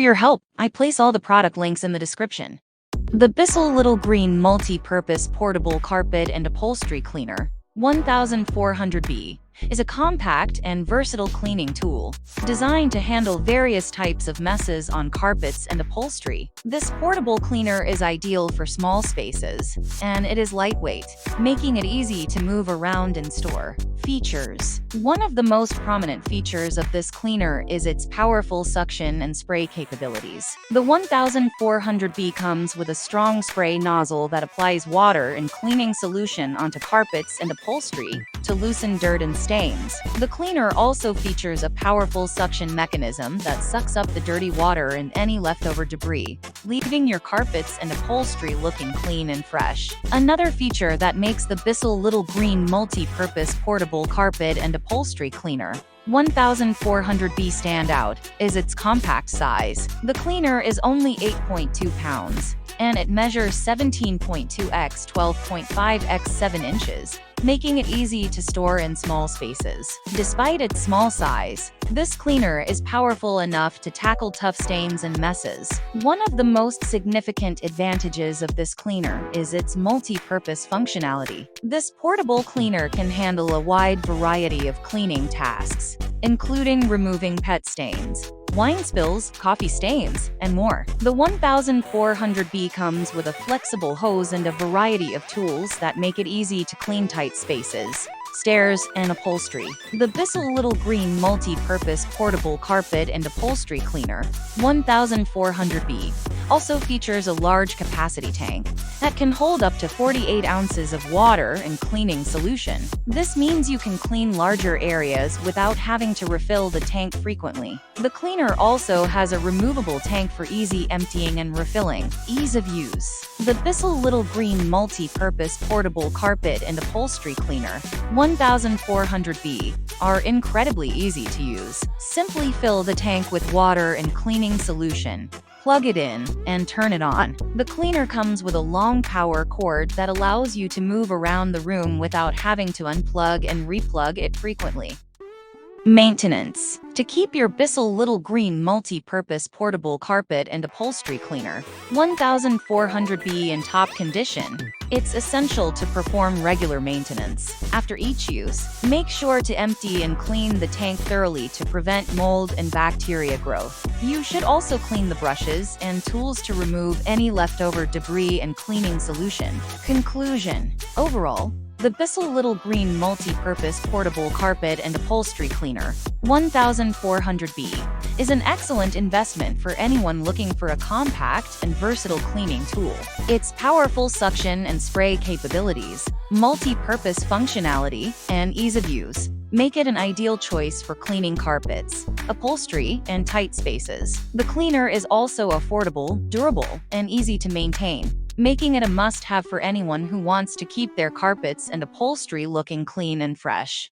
your help. I place all the product links in the description. The Bissell Little Green Multi-Purpose Portable Carpet and Upholstery Cleaner 1400B is a compact and versatile cleaning tool designed to handle various types of messes on carpets and upholstery. This portable cleaner is ideal for small spaces, and it is lightweight, making it easy to move around and store. Features. One of the most prominent features of this cleaner is its powerful suction and spray capabilities. The 1400B comes with a strong spray nozzle that applies water and cleaning solution onto carpets and upholstery to loosen dirt and stains. The cleaner also features a powerful suction mechanism that sucks up the dirty water and any leftover debris, leaving your carpets and upholstery looking clean and fresh. Another feature that makes the Bissell Little Green Multi-Purpose Portable Carpet and Upholstery Cleaner 1400B stand out is its compact size. The cleaner is only 8.2 pounds, and it measures 17.2 x 12.5 x 7 inches, making it easy to store in small spaces. Despite its small size, this cleaner is powerful enough to tackle tough stains and messes. One of the most significant advantages of this cleaner is its multi-purpose functionality. This portable cleaner can handle a wide variety of cleaning tasks, including removing pet stains, wine spills, coffee stains, and more. The 1400B comes with a flexible hose and a variety of tools that make it easy to clean tight spaces, stairs, and upholstery. The Bissell Little Green Multi-Purpose Portable Carpet and Upholstery Cleaner 1400B also features a large capacity tank that can hold up to 48 ounces of water and cleaning solution. This means you can clean larger areas without having to refill the tank frequently. The cleaner also has a removable tank for easy emptying and refilling. Ease of use. The Bissell Little Green Multi-Purpose Portable Carpet and Upholstery Cleaner 1400B are incredibly easy to use. Simply fill the tank with water and cleaning solution, plug it in, and turn it on. The cleaner comes with a long power cord that allows you to move around the room without having to unplug and replug it frequently. Maintenance. To keep your Bissell Little Green Multi-Purpose Portable Carpet and Upholstery Cleaner 1400B in top condition, it's essential to perform regular maintenance. After each use, make sure to empty and clean the tank thoroughly to prevent mold and bacteria growth. You should also clean the brushes and tools to remove any leftover debris and cleaning solution. Conclusion. Overall, the Bissell Little Green Multi-Purpose Portable Carpet and Upholstery Cleaner 1400B is an excellent investment for anyone looking for a compact and versatile cleaning tool. Its powerful suction and spray capabilities, multi-purpose functionality, and ease of use make it an ideal choice for cleaning carpets, upholstery, and tight spaces. The cleaner is also affordable, durable, and easy to maintain, making it a must-have for anyone who wants to keep their carpets and upholstery looking clean and fresh.